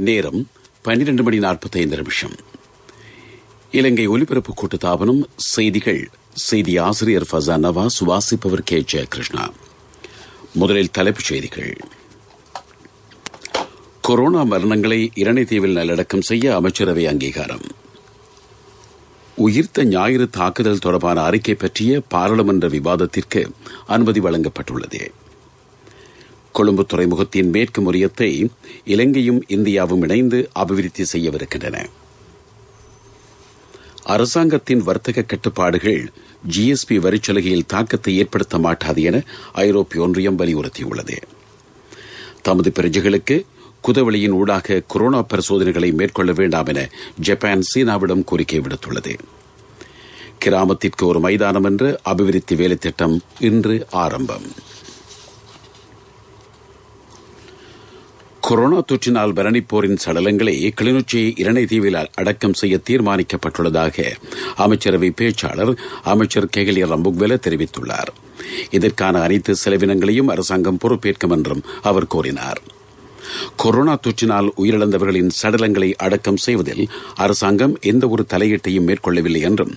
நேரம் 12:45. இலங்கை ஒலிபரப்பு கூட்டுத்தாபனம் செய்திகள். செய்தி ஆசிரியர் ஃபசான் நவாஸ், வாசிப்பவர் கே ஜெயகிருஷ்ணா. முதலில் தலைப்புச் செய்திகள். கொரோனா மரணங்களை இரணைத்தீவில் நல்லடக்கம் செய்ய அமைச்சரவை அங்கீகாரம். உயிர்த்த ஞாயிறு தாக்குதல் தொடர்பான அறிக்கை பற்றிய பாராளுமன்ற விவாதத்திற்கு அனுமதி வழங்கப்பட்டுள்ளது. கொழும்பு துறைமுகத்தின் மேற்கு முனையத்தை இலங்கையும் இந்தியாவும் இணைந்து அபிவிருத்தி செய்யவிருக்கின்றன. அரசாங்கத்தின் வர்த்தக கட்டுப்பாடுகள் ஜிஎஸ்பி வரிச்சலுகையில் தாக்கத்தை ஏற்படுத்த மாட்டாது என ஐரோப்பிய ஒன்றியம் வலியுறுத்தியுள்ளது. தமது பிரஜைகளுக்கு குதவெளியின் ஊடாக கொரோனா பரிசோதனைகளை மேற்கொள்ள வேண்டாம் என ஜப்பான் சீனாவிடம் கோரிக்கை விடுத்துள்ளது. கிராமத்திற்கு ஒரு மைதானம் என்ற அபிவிருத்தி வேலை திட்டம் இன்று ஆரம்பம். கொரோனா தொற்றினால் மரணிப்போரின் சடலங்களை கிளிநொச்சி இரணைத்தீவில் அடக்கம் செய்ய தீர்மானிக்கப்பட்டுள்ளதாக அமைச்சரவை பேச்சாளர் அமைச்சர் கெஹலிய ரம்புக்வெல தெரிவித்துள்ளார். இதற்கான அனைத்து செலவினங்களையும் அரசாங்கம் பொறுப்பேற்கும் என்றும் அவர் கூறினார். கொரோனா தொற்றினால் உயிரிழந்தவர்களின் சடலங்களை அடக்கம் செய்வதில் அரசாங்கம் எந்த ஒரு தலையீட்டையும் மேற்கொள்ளவில்லை என்றும்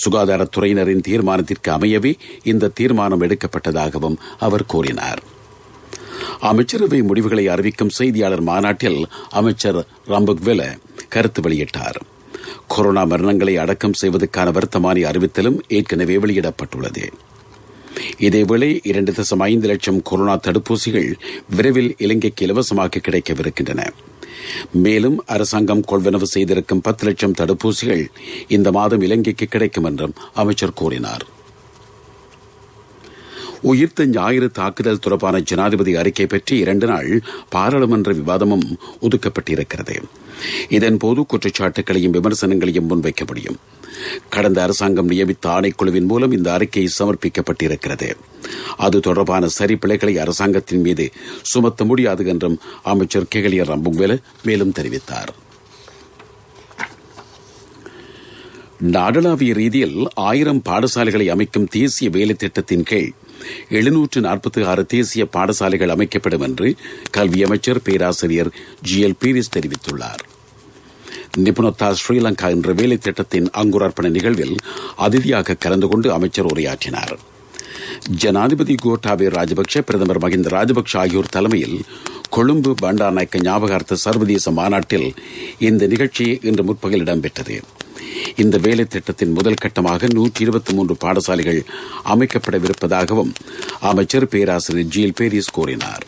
சுகாதாரத்துறையினரின் தீர்மானத்திற்கு அமையவே இந்த தீர்மானம் எடுக்கப்பட்டதாகவும் அவர் கூறினார். அமைச்சரவை முடிவுகளை அறிவிக்கும் செய்தியாளர் மாநாட்டில் அமைச்சர் ரம்புக்வெல கருத்து வெளியிட்டார். கொரோனா மரணங்களை அடக்கம் செய்வதற்கான வர்த்தமானி அறிவித்தலும் ஏற்கனவே வெளியிடப்பட்டுள்ளது. இதேவேளை 2.5 லட்சம் கொரோனா தடுப்பூசிகள் விரைவில் இலங்கைக்கு இலவசமாக கிடைக்கவிருக்கின்றன. மேலும் அரசாங்கம் கொள்வனவு செய்திருக்கும் 10 லட்சம் தடுப்பூசிகள் இந்த மாதம் இலங்கைக்கு கிடைக்கும் என்றும் அமைச்சர் கூறினார். உயிர்த்த ஞாயிறு தாக்குதல் தொடர்பான ஜனாதிபதி அறிக்கை பற்றி 2 நாள் பாராளுமன்ற விவாதமும் ஒதுக்கப்பட்டிருக்கிறது. இதன்போது குற்றச்சாட்டுகளையும் விமர்சனங்களையும் முன்வைக்க முடியும். கடந்த அரசாங்கம் நியமித்த ஆணைக்குழுவின் மூலம் இந்த அறிக்கை சமர்ப்பிக்கப்பட்டிருக்கிறது. அது தொடர்பான சரிப்பிழைகளை அரசாங்கத்தின் மீது சுமத்த முடியாது என்றும் அமைச்சர் கெஹலிய ரம்புக்வெல மேலும் தெரிவித்தார். நாடளாவிய ரீதியில் 1000 பாடசாலைகளை அமைக்கும் தேசிய வேலை திட்டத்தின் கீழ் 746 தேசிய பாடசாலைகள் அமைக்கப்படும் என்று கல்வி அமைச்சர் பேராசிரியர் GL பீரிஸ் தெரிவித்துள்ளார். நிபுணத்தா ஸ்ரீலங்கா என்ற வேலை திட்டத்தின் அங்குரார்ப்பண நிகழ்வில் அதிதியாக கலந்து கொண்டு அமைச்சர் உரையாற்றினார். ஜனாதிபதி கோட்டாபய ராஜபக்ஷ, பிரதமர் மஹிந்த ராஜபக்ஷ ஆகியோர் தலைமையில் கொழும்பு பண்டாநாயக்க ஞாபகார்த்த சர்வதேச மாநாட்டில் இந்த நிகழ்ச்சி இன்று முற்பகல் இடம்பெற்றது. இந்த வேலை திட்டத்தின் முதல் கட்டமாக 123 பாடசாலைகள் அமைக்கப்படவிருப்பதாகவும் அமைச்சர் பேராசிரியர் GL பீரிஸ் கூறினார்.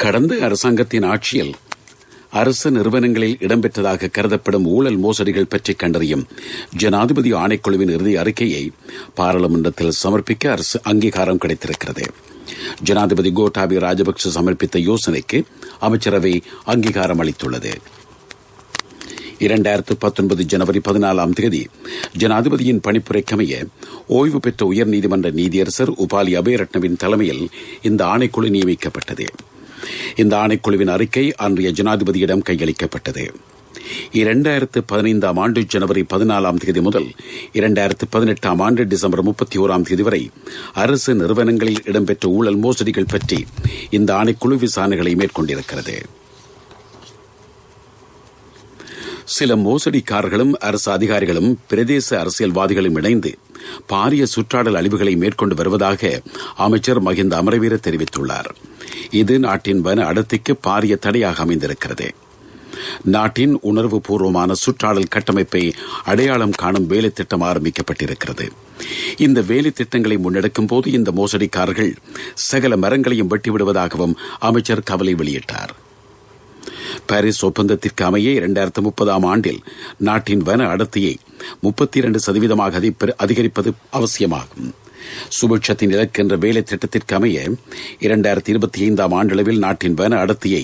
கடந்த அரசாங்கத்தின் ஆட்சியில் அரசு நிறுவனங்களில் இடம்பெற்றதாக கருதப்படும் ஊழல் மோசடிகள் பற்றி கண்டறியும் ஜனாதிபதி ஆணைக்குழுவின் இறுதி அறிக்கையை பாராளுமன்றத்தில் சமர்ப்பிக்க அரசு அங்கீகாரம் கிடைத்திருக்கிறது. ஜனாதிபதி கோட்டாபய ராஜபக்ஷ சமர்ப்பித்த யோசனைக்கு அமைச்சரவை அங்கீகாரம் அளித்துள்ளது. 2019 ஜனவரி 14 ஜனாதிபதியின் பணிப்புரைக்கமைய ஓய்வு பெற்ற உயர்நீதிமன்ற நீதியரசர் உபாலி அபேரட்னவின் தலைமையில் இந்த ஆணைக்குழு நியமிக்கப்பட்டது. இந்த ஆணைக்குழுவின் அறிக்கை அன்றைய ஜனாதிபதியிடம் கையளிக்கப்பட்டது. 2015 ஆண்டு ஜனவரி 14 முதல் 2018 ஆண்டு டிசம்பர் 31 வரை அரசு நிறுவனங்களில் இடம்பெற்ற ஊழல் மோசடிகள் பற்றி இந்த ஆணைக்குழு விசாரணைகளை மேற்கொண்டிருக்கிறது. சில மோசடிக்காரர்களும் அரசு அதிகாரிகளும் பிரதேச அரசியல்வாதிகளும் இணைந்து பாரிய சுற்றாடல் அழிவுகளை மேற்கொண்டு வருவதாக அமைச்சர் மஹிந்த அமரவீர தெரிவித்துள்ளார். இது நாட்டின் வன அடர்த்திக்கு பாரிய தடையாக அமைந்திருக்கிறது. நாட்டின் உணர்வு பூர்வமான சுற்றாடல் கட்டமைப்பை அடையாளம் காணும் வேலை திட்டம் ஆரம்பிக்கப்பட்டிருக்கிறது. இந்த வேலை திட்டங்களை முன்னெடுக்கும் போது இந்த மோசடிக்காரர்கள் சகல மரங்களையும் வெட்டிவிடுவதாகவும் அமைச்சர் கவலை வெளியிட்டார். பாரிஸ் ஒப்பந்தத்திற்கு அமைய 2030 ஆண்டில் நாட்டின் வன அடர்த்தியை 32% அதிகரிப்பது அவசியமாகும். சுபிட்சத்தின் இலக்கு என்ற வேலை திட்டத்திற்கு அமைய 2025 ஆண்டளவில் நாட்டின் வன அடர்த்தியை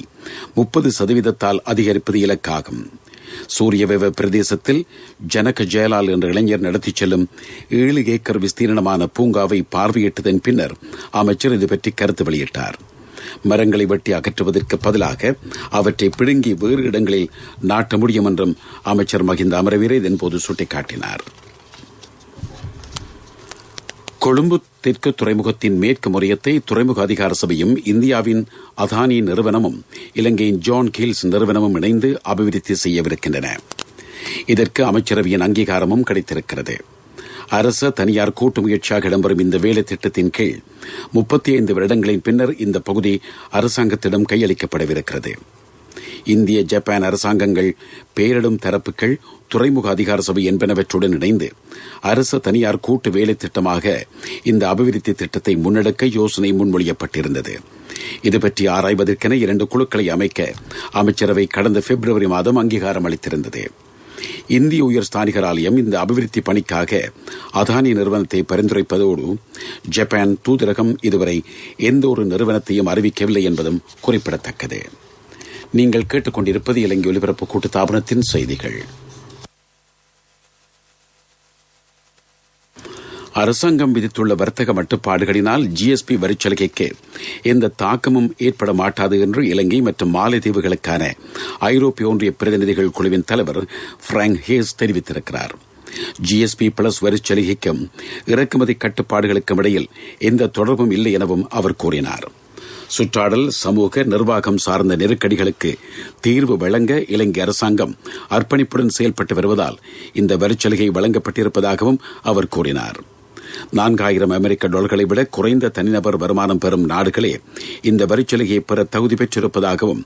30% அதிகரிப்பது இலக்காகும். சூரியவேவ பிரதேசத்தில் ஜனக ஜெயலால் என்ற இளைஞர் நடத்திச் செல்லும் 7 ஏக்கர் விஸ்தீரணமான பூங்காவை பார்வையிட்டதன் பின்னர் அமைச்சர் இதுபற்றி கருத்து வெளியிட்டார். மரங்களை வெட்டி அகற்றுவதற்கு பதிலாக அவற்றை பிடுங்கி வேறு இடங்களில் நாட்ட முடியும் என்றும் அமைச்சர் மஹிந்த அமரவீர இதன்போது சுட்டிக்காட்டினார். கொழும்பு தெற்கு துறைமுகத்தின் மேற்கு முறையத்தை துறைமுக அதிகார சபையும் இந்தியாவின் அதானி நிறுவனமும் இலங்கையின் ஜான் கீல்ஸ் நிறுவனமும் இணைந்து அபிவிருத்தி செய்யவிருக்கின்றன. இதற்கு அமைச்சரவையின் அங்கீகாரமும் கிடைத்திருக்கிறது. அரசு தனியார் கூட்டு முயற்சியாக இடம்பெறும் இந்த வேலை திட்டத்தின் கீழ் 35 வருடங்களின் பின்னர் இந்த பகுதி அரசாங்கத்திடம் கையளிக்கப்படவிருக்கிறது. இந்திய ஜப்பான் அரசாங்கங்கள், பெயரிடும் தரப்புகள், துறைமுக அதிகார சபை என்பனவற்றுடன் இணைந்து அரசு தனியார் கூட்டு வேலை திட்டமாக இந்த அபிவிருத்தி திட்டத்தை முன்னெடுக்க யோசனை முன்மொழியப்பட்டிருந்தது. இதுபற்றி ஆராய்வதற்கென 2 குழுக்களை அமைக்க அமைச்சரவை கடந்த பிப்ரவரி மாதம் அங்கீகாரம் அளித்திருந்தது. இந்திய உயர் ஸ்தானிகர் ஆலயம் இந்த அபிவிருத்தி பணிக்காக அதானி நிறுவனத்தை பரிந்துரைப்பதோடு ஜப்பான் தூதரகம் இதுவரை எந்த ஒரு நிறுவனத்தையும் அறிவிக்கவில்லை என்பதும் குறிப்பிடத்தக்கது. நீங்கள் கேட்டுக்கொண்டிருப்பது இலங்கை ஒலிபரப்பு கூட்டுத்தாபனத்தின் செய்திகள். அரசாங்கம் விதித்துள்ள வர்த்தக மட்டுப்பாடுகளினால் ஜிஎஸ்பி வரிச்சலுகைக்கு எந்த தாக்கமும் ஏற்பட மாட்டாது என்று இலங்கை மற்றும் மாலைதீவுகளுக்கான ஐரோப்பிய ஒன்றிய பிரதிநிதிகள் குழுவின் தலைவர் பிராங்க் ஹேஸ் தெரிவித்திருக்கிறார். ஜிஎஸ்பி பிளஸ் வரிச்சலுகைக்கும் இறக்குமதி கட்டுப்பாடுகளுக்கும் இடையில் எந்த தொடர்பும் இல்லை எனவும் அவர் கூறினார். சுற்றாடல், சமூக நிர்வாகம் சார்ந்த நெருக்கடிகளுக்கு தீர்வு வழங்க இலங்கை அரசாங்கம் அர்ப்பணிப்புடன் செயல்பட்டு வருவதால் இந்த வரிச்சலுகை வழங்கப்பட்டிருப்பதாகவும் அவர் கூறினார். $4,000 விட குறைந்த தனிநபர் வருமானம் பெறும் நாடுகளே இந்த வரிச்சலுகையை பெற தகுதி பெற்றிருப்பதாகவும்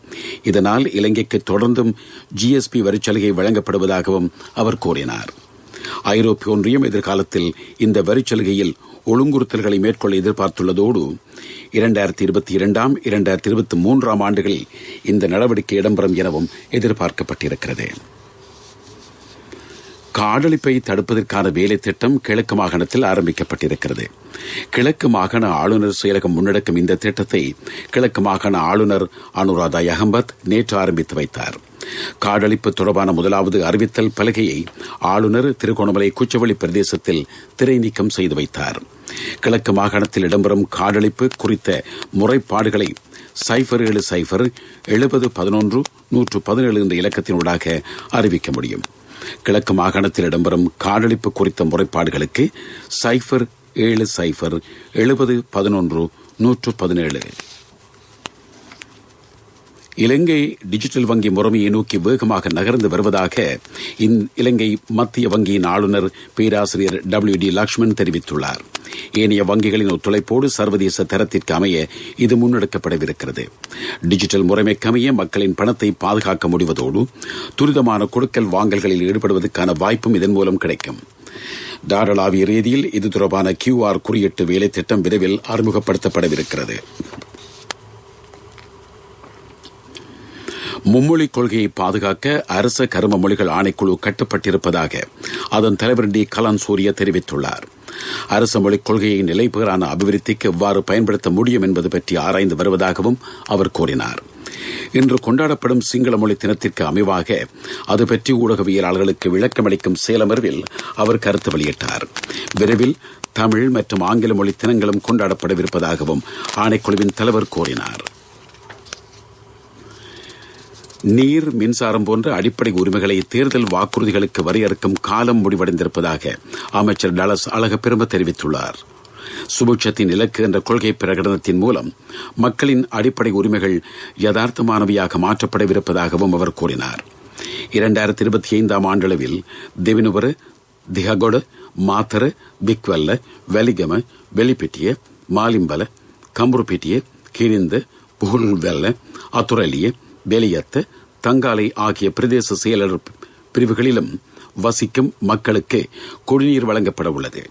இதனால் இலங்கைக்கு தொடர்ந்தும் ஜிஎஸ்பி வரிச்சலுகை வழங்கப்படுவதாகவும் அவர் கூறினார். ஐரோப்பிய ஒன்றியம் எதிர்காலத்தில் இந்த வரிச்சலுகையில் ஒழுங்குறுத்தல்களை மேற்கொள்ள எதிர்பார்த்துள்ளதோடு 2022, 2023 ஆண்டுகளில் இந்த நடவடிக்கை இடம்பெறும் எனவும் எதிர்பார்க்கப்பட்டிருக்கிறது. காடழிப்பை தடுப்பதற்கான வேலை திட்டம் கிழக்கு மாகாணத்தில் ஆரம்பிக்கப்பட்டிருக்கிறது. கிழக்கு மாகாண ஆளுநர் செயலகம் முன்னெடுக்கும் இந்த திட்டத்தை கிழக்கு மாகாண ஆளுநர் அனுராதா அகமத் நேற்று ஆரம்பித்து வைத்தார். காடழிப்பு தொடர்பான முதலாவது அறிவித்தல் பலகையை ஆளுநர் திருகோணமலை குச்சவெளி பிரதேசத்தில் திரை நீக்கம் செய்து வைத்தார். கிழக்கு மாகாணத்தில் இடம்பெறும் காடழிப்பு குறித்த முறைப்பாடுகளை 0707011 என்ற இலக்கத்தினூடாக அறிவிக்க முடியும். கிழக்கு மாகாணத்தில் இடம்பெறும் காடழிப்பு குறித்த முறைப்பாடுகளுக்கு 070701117. இலங்கை டிஜிட்டல் வங்கி முறைமையை நோக்கி வேகமாக நகர்ந்து வருவதாக இலங்கை மத்திய வங்கியின் ஆளுநர் பேராசிரியர் WD லக்ஷ்மன் தெரிவித்துள்ளார். ஏனைய வங்கிகளின் ஒத்துழைப்போடு சர்வதேச தரத்திற்கு அமைய இது முன்னெடுக்கப்படவிருக்கிறது. டிஜிட்டல் முறைமைக்கு அமைய மக்களின் பணத்தை பாதுகாக்க முடிவதோடு துரிதமான கொடுக்கல் வாங்கல்களில் ஈடுபடுவதற்கான வாய்ப்பும் இதன் மூலம் கிடைக்கும். நாடளாவிய ரீதியில் இது தொடர்பான QR குறியீட்டு வேலை திட்டம் விரைவில் அறிமுகப்படுத்தப்படவிருக்கிறது. மும்மொழி கொள்கையை பாதுகாக்க அரச கரும மொழிகள் ஆணைக்குழு கட்டுப்பட்டிருப்பதாக அதன் தலைவர் டி கலான் சூரிய தெரிவித்துள்ளார். அரச மொழிக் கொள்கையை நிலைபெறான அபிவிருத்திக்கு எவ்வாறு பயன்படுத்த முடியும் என்பது பற்றி ஆராய்ந்து வருவதாகவும் அவர் கூறினார். இன்று கொண்டாடப்படும் சிங்கள மொழி தினத்திற்கு அமைவாக அது பற்றி ஊடகவியலாளர்களுக்கு விளக்கமளிக்கும் சேலமர்வில் அவர் கருத்து வெளியிட்டார். விரைவில் தமிழ் மற்றும் ஆங்கில மொழி தினங்களும் கொண்டாடப்படவிருப்பதாகவும் ஆணைக்குழுவின் தலைவர் கூறினார். நீர், மின்சாரம் போன்ற அடிப்படை உரிமைகளை தேர்தல் வாக்குறுதிகளுக்கு வரையறுக்கும் காலம் முடிவடைந்திருப்பதாக அமைச்சர் டலஸ் அழகப்பெரும தெரிவித்துள்ளார். சுபிட்சத்தின் இலக்கு என்ற கொள்கை பிரகடனத்தின் மூலம் மக்களின் அடிப்படை உரிமைகள் யதார்த்தமானவையாக மாற்றப்படவிருப்பதாகவும் அவர் கூறினார். 2025 ஆண்டளவில் தெவினுவர, திஹகொட, மாத்தர, பிக்வல்ல, வெலிகம, வெளிப்பிட்டிய, மாலிம்பல, கம்புருப்பிட்டிய, கிரிந்த, புகுல்வெல்ல, அத்துரலிய, பெலியத்த, தங்காலை ஆகிய பிரதேச செயலர் பிரிவுகளிலும் வசிக்கும் மக்களுக்கு குடிநீர் வழங்கப்பட உள்ளது.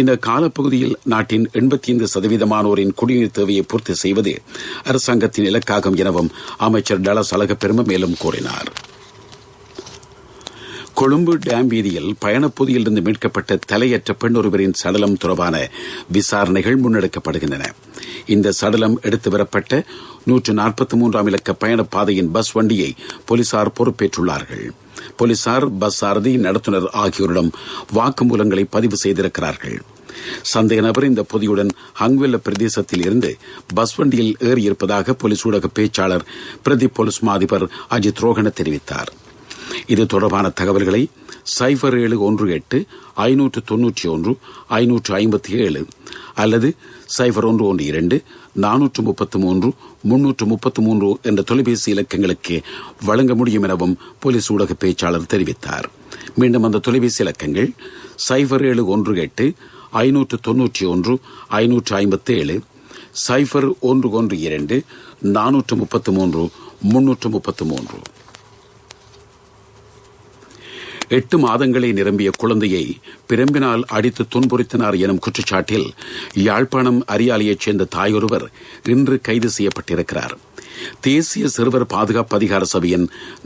இந்த காலப்பகுதியில் நாட்டின் 85% குடிநீர் தேவையை பூர்த்தி செய்வது அரசாங்கத்தின் இலக்காகும் எனவும் அமைச்சர் டலஸ் அழகப்பெரும மேலும் கூறினார். கொழும்பு டேம் வீதியில் பயணப்பகுதியிலிருந்து மீட்கப்பட்ட தலையற்ற பெண் ஒருவரின் சடலம் தொடர்பான விசாரணைகள் முன்னெடுக்கப்படுகின்றன. இந்த சடலம் எடுத்து வரப்பட்ட 143 இலக்க பயணப்பாதையின் பஸ் வண்டியை போலீசார் பொறுப்பேற்றுள்ளார்கள். போலீசார் பஸ் சாரதி, நடத்துனர் ஆகியோரிடம் வாக்குமூலங்களை பதிவு செய்திருக்கிறார்கள். சந்தேக நபர் இந்த பொதியுடன் ஹங்வெல்ல பிரதேசத்தில் இருந்து பஸ் வண்டியில் ஏறியிருப்பதாக போலீஸ் ஊடக பேச்சாளர் பிரதி போலீஸ் மா அதிபர் அஜித் ரோஹன தெரிவித்தார். இது தொடர்பான தகவல்களை 0718 591 557 அல்லது 0112 433 333 என்ற தொலைபேசி இலக்கங்களுக்கு வழங்க முடியும் எனவும் போலீஸ் ஊடக பேச்சாளர் தெரிவித்தார். மீண்டும் அந்த தொலைபேசி இலக்கங்கள் 0718 591 557 0112 433 333. 8 மாதங்களை நிரம்பிய குழந்தையை பிரம்பினால் அடித்து துன்புறுத்தினார் எனும் குற்றச்சாட்டில் யாழ்ப்பாணம் அரியாலையைச் சேர்ந்த தாயொருவர் இன்று கைது செய்யப்பட்டிருக்கிறார். தேசிய சிறுவர் பாதுகாப்பு அதிகார சபையின்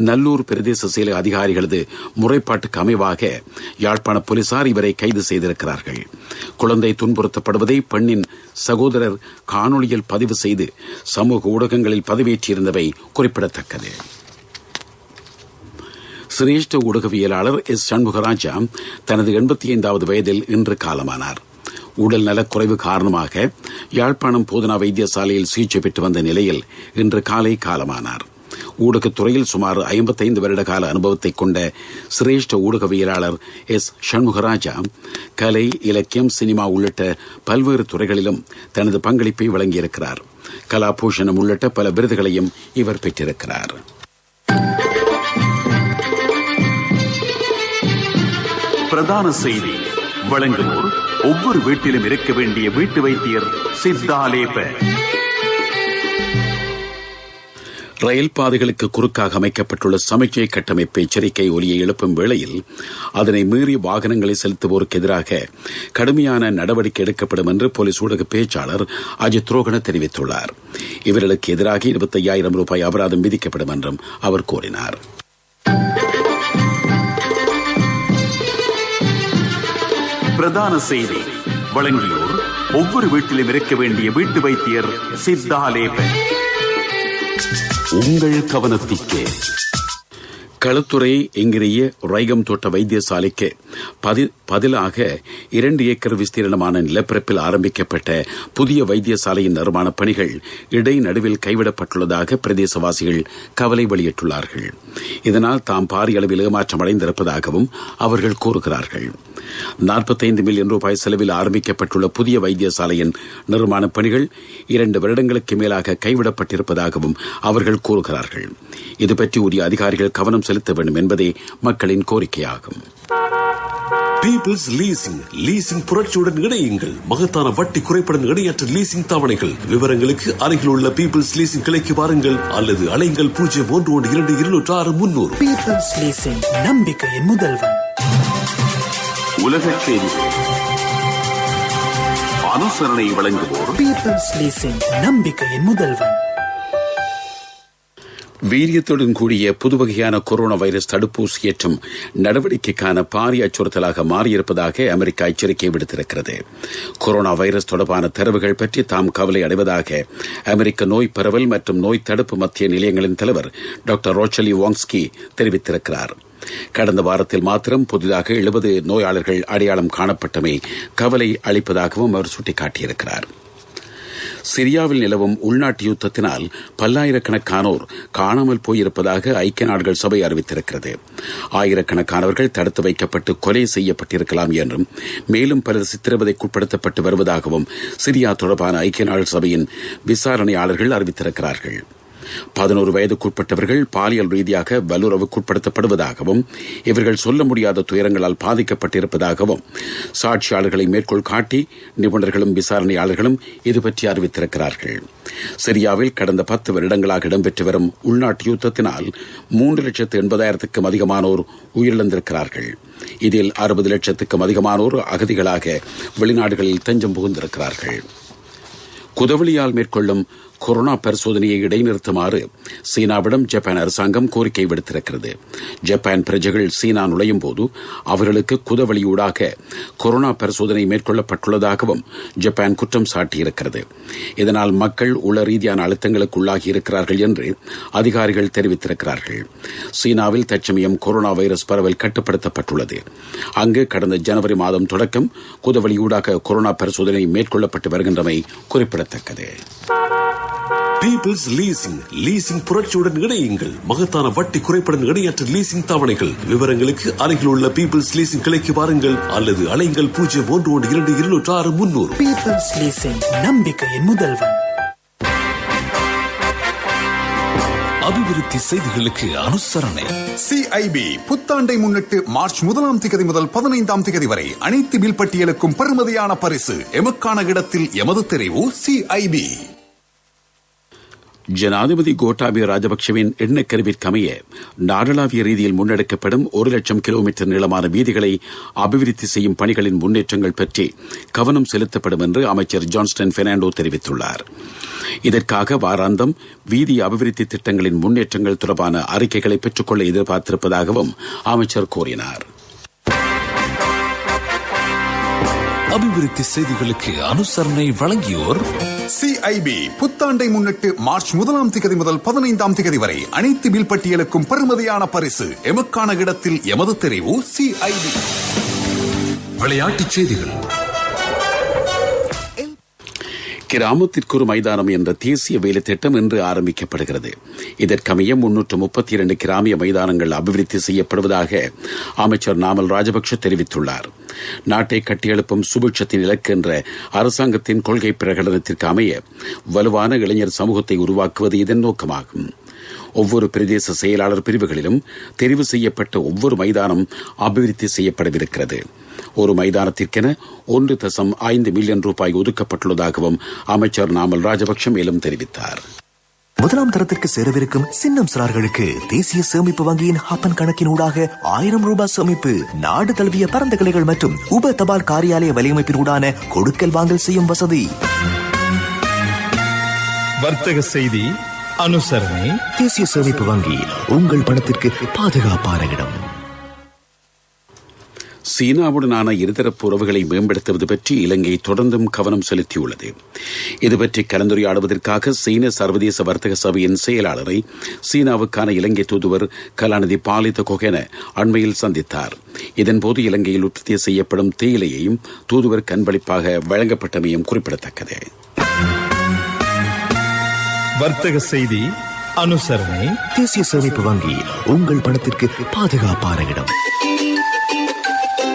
நல்லூர் பிரதேச செயல அதிகாரிகளது முறைப்பாட்டுக்கு அமைவாக யாழ்ப்பாண போலீசார் இவரை கைது செய்திருக்கிறார்கள். குழந்தை துன்புறுத்தப்படுவதை பெண்ணின் சகோதரர் காணொலியில் பதிவு செய்து சமூக ஊடகங்களில் பதிவேற்றியிருந்தவை குறிப்பிடத்தக்கது. சிரேஷ்ட ஊடகவியலாளர் எஸ் சண்முகராஜா தனது 85வது வயதில் இன்று காலமானார். உடல் நலக்குறைவு காரணமாக யாழ்ப்பாணம் போதனா வைத்தியசாலையில் சிகிச்சை பெற்று வந்த நிலையில் இன்று காலை காலமானார். ஊடகத்துறையில் சுமார் 55 வருட கால அனுபவத்தை கொண்ட சிரேஷ்ட ஊடகவியலாளர் எஸ் சண்முகராஜா கலை, இலக்கியம், சினிமா உள்ளிட்ட பல்வேறு துறைகளிலும் தனது பங்களிப்பை வழங்கியிருக்கிறார். கலாபூஷணம் உள்ளிட்ட பல விருதுகளையும் இவர் பெற்றிருக்கிறார். பிரதான செய்தி வழங்குவோர் ஒவ்வொரு வீட்டிலும் இருக்க வேண்டிய வீட்டு வைத்தியர் சித்தாலேப. ரயில் பாதைகளுக்கு குறுக்காக அமைக்கப்பட்டுள்ள சமிக்ஞை கட்டமைப்பு எச்சரிக்கை ஒலியை எழுப்பும் வேளையில் அதனை மீறி வாகனங்களை செலுத்துவோருக்கு எதிராக கடுமையான நடவடிக்கை எடுக்கப்படும் என்று போலீஸ் ஊடக பேச்சாளர் அஜித் ரோகன தெரிவித்துள்ளார். இவர்களுக்கு எதிராக 25,000 ரூபாய் அபராதம் விதிக்கப்படும் என்றும் அவர் கூறினார். பிரதான செய்தி வழங்கியோர் ஒவ்வொரு வீட்டிலும் இருக்க வேண்டிய வீட்டு வைத்தியர் சித்தாலேப. உங்கள் கவனத்திற்கு களுத்துறை எங்கிரிய ரைகம் தோட்ட வைத்தியசாலைக்கு பதிலாக 2 ஏக்கர் விஸ்தீரணமான நிலப்பரப்பில் ஆரம்பிக்கப்பட்ட புதிய வைத்தியசாலையின் நிர்மாண பணிகள் இடைநடுவில் கைவிடப்பட்டுள்ளதாக பிரதேசவாசிகள் கவலை வெளியிட்டுள்ளார்கள். இதனால் தாம் பாரிய அளவில் ஏமாற்றம் அடைந்திருப்பதாகவும் அவர்கள் கூறுகிறார்கள். 45 மில்லியன் ரூபாய் செலவில் ஆரம்பிக்கப்பட்டுள்ள புதிய வைத்தியசாலையின் நிர்மாண பணிகள் 2 வருடங்களுக்கு மேலாக கைவிடப்பட்டிருப்பதாகவும் அவர்கள் கூறுகிறார்கள். இதுபற்றி உரிய அதிகாரிகள் கவனம் செலுத்த வேண்டும் என்பதே மக்களின் கோரிக்கையாகும். பீப்பிள்ஸ் லீசிங் புரட்சியுடன் இணையுங்கள். மகத்தான வட்டி குறைப்புடன் இணையற்ற லீசிங் தவணைகள். விவரங்களுக்கு அருகில் உள்ள பீப்பிள்ஸ் லீசிங் கிளைக்கு வாருங்கள் அல்லது அலைங்கள் 0112 பீப்பிள்ஸ் லீசிங், நம்பிக்கையின் முதல்வன். உலகச் செய்திகள் அனுசரணை வழங்குவோர் பீப்பிள்ஸ் லீசிங், நம்பிக்கையின் முதல்வன். வீரியத்துடன் கூடிய புதுவகையான கொரோனா வைரஸ் தடுப்பூசி ஏற்றும் நடவடிக்கைக்கான பாரிய அச்சுறுத்தலாக மாறியிருப்பதாக அமெரிக்கா எச்சரிக்கை விடுத்திருக்கிறது. கொரோனா வைரஸ் தொடர்பான தரவுகள் பற்றி தாம் கவலை அடைவதாக அமெரிக்க நோய் பரவல் மற்றும் நோய் தடுப்பு மத்திய நிலையங்களின் தலைவர் டாக்டர் ரோச்சலி வாங்ஸ்கி தெரிவித்திருக்கிறார். கடந்த வாரத்தில் மாத்திரம் புதிதாக 70 நோயாளர்கள் அடையாளம் காணப்பட்டமை கவலை அளிப்பதாகவும் அவர் சுட்டிக்காட்டியிருக்கிறார். சிரியாவில் நிலவும் உள்நாட்டு யுத்தத்தினால் பல்லாயிரக்கணக்கானோர் காணாமல் போயிருப்பதாக ஐக்கிய நாடுகள் சபை அறிவித்திருக்கிறது. ஆயிரக்கணக்கானவர்கள் தடுத்து வைக்கப்பட்டு கொலை செய்யப்பட்டிருக்கலாம் என்றும் மேலும் பலர் சித்திரவதைக்குட்படுத்தப்பட்டு வருவதாகவும் சிரியா தொடர்பான ஐக்கிய நாடுகள் சபையின் விசாரணையாளர்கள் அறிவித்திருக்கிறார்கள். 11 வயதுக்குட்பட்டவர்கள் பாலியல் ரீதியாக வல்லுறவுக்குட்படுத்தப்படுவதாகவும் இவர்கள் சொல்ல முடியாத துயரங்களால் பாதிக்கப்பட்டிருப்பதாகவும் சாட்சியாளர்களை மேற்கோள் காட்டி நிபுணர்களும் விசாரணையாளர்களும் இதுபற்றி அறிவித்திருக்கிறார்கள். சிரியாவில் கடந்த 10 வருடங்களாக இடம்பெற்று வரும் உள்நாட்டு யுத்தத்தினால் 3,80,000க்கும் அதிகமானோர் உயிரிழந்திருக்கிறார்கள். இதில் 60 லட்சத்துக்கும் அதிகமானோர் அகதிகளாக வெளிநாடுகளில் தஞ்சம் புகுந்திருக்கிறார்கள். குதவெளியால் மேற்கொள்ளும் கொரோனா பரிசோதனையை இடைநிறுத்துமாறு சீனாவிடம் ஜப்பான் அரசாங்கம் கோரிக்கை விடுத்திருக்கிறது. ஜப்பான் பிரஜைகள் சீனா நுழையும் போது அவர்களுக்கு குதவெளியூடாக கொரோனா பரிசோதனை மேற்கொள்ளப்பட்டுள்ளதாகவும் ஜப்பான் குற்றம் சாட்டியிருக்கிறது. இதனால் மக்கள் உள ரீதியான அழுத்தங்களுக்கு உள்ளாகி இருக்கிறார்கள் என்று அதிகாரிகள் தெரிவித்திருக்கிறார்கள். சீனாவில் தற்சமயம் கொரோனா வைரஸ் பரவல் கட்டுப்படுத்தப்பட்டுள்ளது. அங்கு கடந்த ஜனவரி மாதம் தொடக்கம் குதவெளியூடாக கொரோனா பரிசோதனை மேற்கொள்ளப்பட்டு வருகின்றமை குறிப்பிடத்தக்கது. பீப்பிள்ஸ் லீசிங் லீசிங் புரட்சியுடன் இணையுங்கள். மகத்தான வட்டி குறைப்புடன் இணையற்ற லீசிங் தவணைகள். விவரங்களுக்கு அருகில் உள்ள பீப்பிள்ஸ் லீசிங் கிளைக்கு வாருங்கள் அல்லது அலைங்கள் 01122600. பீப்பிள்ஸ் லீசிங் நம்பிக்கையின் முதல்வன். அபிவிருத்தி செய்திகளுக்கு அனுசரணை. சிஐபி புத்தாண்டை முன்னிட்டு மார்ச் 1 முதல் 15 வரை அனைத்து பில் பட்டியலுக்கும் பெறுமதியான பரிசு. எமக்கான இடத்தில் எமது தெரிவு சிஐபி. ஜனாதிபதி கோட்டாபய ராஜபக்சவின் எண்ணக்கருவிற்கமைய நாடளாவிய ரீதியில் முன்னெடுக்கப்படும் 1,00,000 கிலோமீட்டர் நீளமான வீதிகளை அபிவிருத்தி செய்யும் பணிகளின் முன்னேற்றங்கள் பற்றி கவனம் செலுத்தப்படும் என்று அமைச்சர் ஜான்ஸ்டன் பெர்னாண்டோ தெரிவித்துள்ளார். இதற்காக வாராந்தம் வீதி அபிவிருத்தி திட்டங்களின் முன்னேற்றங்கள் தொடர்பான அறிக்கைகளை பெற்றுக்கொள்ள எதிர்பார்த்திருப்பதாகவும் அமைச்சர் கூறினார். அபிவிருத்தி செய்திகளுக்கு அனுசரணை வழங்கியோர் சிஐபி புத்தாண்டை முன்னிட்டு மார்ச் 1 முதல் 15 வரை அனைத்து பில் பட்டியலுக்கும் பெறுமதியான பரிசு. எமக்கான இடத்தில் எமது தெரிவு சிஐபி. விளையாட்டுச் செய்திகள். கிராமத்திற்கு ஒரு மைதானம் என்ற தேசிய வேலை திட்டம் இன்று ஆரம்பிக்கப்படுகிறது. இதற்கமைய 332 கிராமிய மைதானங்கள் அபிவிருத்தி செய்யப்படுவதாக அமைச்சர் நாமல் ராஜபக்ஷ தெரிவித்துள்ளார். நாட்டை கட்டியெழுப்பும் சுபிட்சத்தின் இலக்கு என்ற அரசாங்கத்தின் கொள்கை பிரகடனத்திற்கு அமைய வலுவான இளைஞர் சமூகத்தை உருவாக்குவது இதன் நோக்கமாகும். ஒவ்வொரு பிரதேச செயலாளர் பிரிவுகளிலும் தெரிவு செய்யப்பட்ட ஒவ்வொரு மைதானம் அபிவிருத்தி செய்யப்படவிருக்கிறது. ஒரு மைதானத்திற்கென 1.5 மில்லியன் ரூபாய் ஒதுக்கப்பட்டுள்ளதாகவும் அமைச்சர் நாமல் ராஜபக்ஷ மேலும் தெரிவித்தார். முதலாம் தரத்திற்கு சேரவிருக்கும் சின்னம் சிறார்களுக்கு தேசிய சேமிப்பு வங்கியின் ஹப்பன் கணக்கின் ஊடாக 1000 ரூபாய் சேமிப்பு. நாடு தழுவிய பரந்த கிளைகள் மற்றும் உப தபால் காரியாலய வலையமைப்பின் ஊடான கொடுக்கல் வாங்கல் செய்யும் வசதி. வர்த்தக செய்தி அனுசரணை. தேசிய சேமிப்பு வங்கி உங்கள் பணத்திற்கு பாதுகாப்பான இடம். சீனாவுடனான இருதரப்பு உறவுகளை மேம்படுத்துவது பற்றி இலங்கை தொடர்ந்தும் கவனம் செலுத்தியுள்ளது. இதுபற்றி கலந்துரையாடுவதற்காக சீன சர்வதேச வர்த்தக சபையின் செயலாளரை சீனாவுக்கான இலங்கை தூதுவர் கலாநிதி பாலித கொகென அண்மையில் சந்தித்தார். இதன்போது இலங்கையில் உற்பத்தி செய்யப்படும் தேயிலையையும் தூதுவர் கண்பளிப்பாக வழங்கப்பட்டமையும் குறிப்பிடத்தக்கது. வர்த்தக செய்தி அனுசரணை. தேசிய சேமிப்பு வங்கி உங்கள் பணத்திற்கு பாதுகாப்பான இடம்.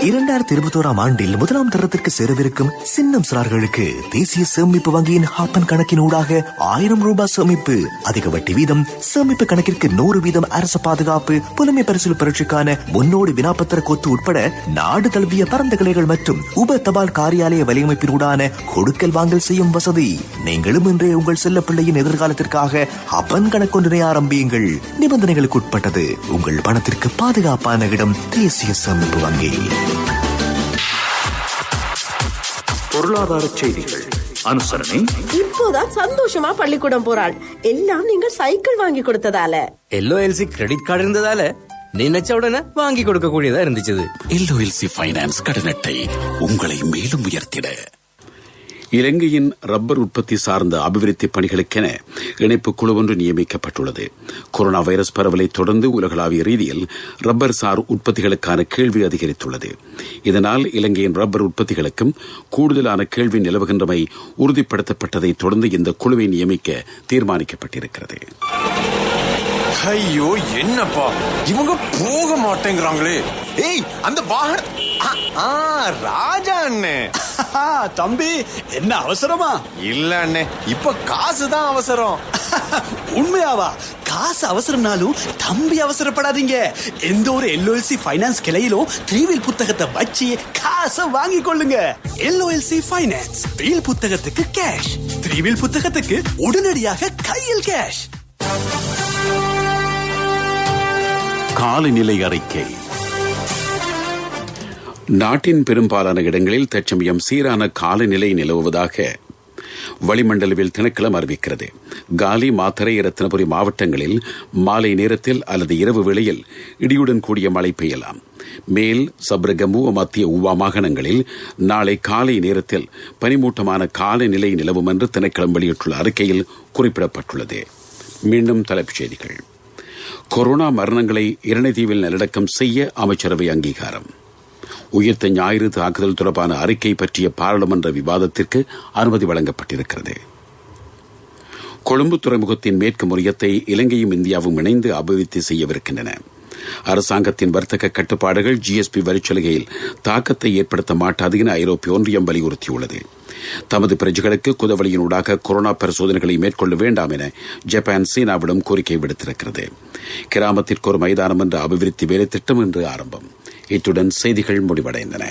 2021 ஆண்டில் முதலாம் தரத்திற்கு சேரவிருக்கும் சின்னம் சிறார்களுக்கு தேசிய சேமிப்பு வங்கியின் ஹாப்பன் கணக்கின் ஊடாக 1000 ரூபாய் சேமிப்பு. அதிக வட்டி வீதம், சேமிப்பு கணக்கிற்கு 100% அரசு பாதுகாப்பு, புலமை பரிசில் பரீட்சைக்கான முன்னோடி வினாப்பத்திர கொத்து உட்பட நாடு தழுவிய பரந்த கிளைகள் மற்றும் உப தபால் காரியாலய வலையமைப்பின் ஊடான கொடுக்கல் வாங்கல் செய்யும் வசதி. நீங்களும் இன்றே உங்கள் செல்ல பிள்ளையின் எதிர்காலத்திற்காக ஹப்பன் கணக்கொன்றினை ஆரம்பியுங்கள். நிபந்தனைகளுக்கு உட்பட்டது. உங்கள் பணத்திற்கு பாதுகாப்பான இடம் தேசிய சேமிப்பு வங்கி. பொருளாதார செய்திகள் அனுசரணை. இப்போதான் சந்தோஷமா பள்ளிக்கூடம் போறாள். எல்லாம் நீங்கள் சைக்கிள் வாங்கி கொடுத்ததால. LOLC கிரெடிட் கார்டு இருந்ததால நினைச்ச உடனே வாங்கி கொடுக்க கூடியதா இருந்துச்சு. LOLC ஃபைனான்ஸ் கடன் அட்டை உங்களை மேலும் உயர்த்திட. இலங்கையின் ரப்பர் உற்பத்தி சார்ந்த அபிவிருத்தி பணிகளுக்கென இணைப்பு குழு ஒன்று நியமிக்கப்பட்டுள்ளது. கொரோனா வைரஸ் பரவலை தொடர்ந்து உலகளாவிய ரீதியில் ரப்பர் சார் உற்பத்திகளுக்கான கேள்வி அதிகரித்துள்ளது. இதனால் இலங்கையின் ரப்பர் உற்பத்திகளுக்கும் கூடுதலான கேள்வி நிலவுகின்றமை உறுதிப்படுத்தப்பட்டதை தொடர்ந்து இந்த குழுவை நியமிக்க தீர்மானிக்கப்பட்டிருக்கிறது. ஐயோ என்னப்பா இவங்க போக மாட்டேங்கிறாங்களே. ஏய் அந்த வாகனம் ராஜா அண்ணே. தம்பி என்ன அவசரமா? இல்ல அண்ணே, இப்ப காசு தான் அவசரம். உண்மையாவா? காசு அவசரம்னாலும் தம்பி அவசரப்படாதீங்க. எந்த ஒரு LOLC ஃபைனான்ஸ் கிளையிலும் 3-வீல் புத்தகத்தை வச்சு காசை வாங்கி கொள்ளுங்க. LOLC ஃபைனான்ஸ் வீல் புத்தகத்துக்கு கேஷ், 3-வீல் புத்தகத்துக்கு உடனடியாக கையில் கேஷ். காலநிலை அறிக்கை. நாட்டின் பெரும்பாலான இடங்களில் தற்சமயம் சீரான காலநிலை நிலவுவதாக வளிமண்டலவில் திணைக்களம் அறிவிக்கிறது. காலி, மாத்தறை, ரத்தினபுரி மாவட்டங்களில் மாலை நேரத்தில் அல்லது இரவு வேளையில் இடியுடன் கூடிய மழை பெய்யலாம். மேல், சப்ரகமு, மத்திய ஊவா மாகாணங்களில் நாளை காலை நேரத்தில் பனிமூட்டமான காலநிலை நிலவும் என்று திணைக்களம் வெளியிட்டுள்ள அறிக்கையில் குறிப்பிடப்பட்டுள்ளது. மீண்டும் தலைப்புச் செய்திகள். கொரோனா மரணங்களை இரணைதீவில் நல்லடக்கம் செய்ய அமைச்சரவை அங்கீகாரம். உயிர்த்த ஞாயிறு தாக்குதல் தொடர்பான அறிக்கை பற்றிய பாராளுமன்ற விவாதத்திற்கு அனுமதி வழங்கப்பட்டிருக்கிறது. கொழும்பு துறைமுகத்தின் மேற்கு முனையத்தை இலங்கையும் இந்தியாவும் இணைந்து அபிவிருத்தி செய்யவிருக்கின்றன. அரசாங்கத்தின் வர்த்தக கட்டுப்பாடுகள் GSP வரிச்சலுகையில் தாக்கத்தை ஏற்படுத்த மாட்டாது என ஐரோப்பிய ஒன்றியம் வலியுறுத்தியுள்ளது. தமது பிரஜைகளுக்கு குதவழியினூடாக கொரோனா பரிசோதனைகளை மேற்கொள்ள வேண்டாம் என ஜப்பான் சீனாவிடம் கோரிக்கை விடுத்திருக்கிறது. கிராமத்திற்கு ஒரு மைதானம் என்ற அபிவிருத்தி வேலை திட்டம் இன்று ஆரம்பம். இத்துடன் செய்திகள் முடிவடைந்தன.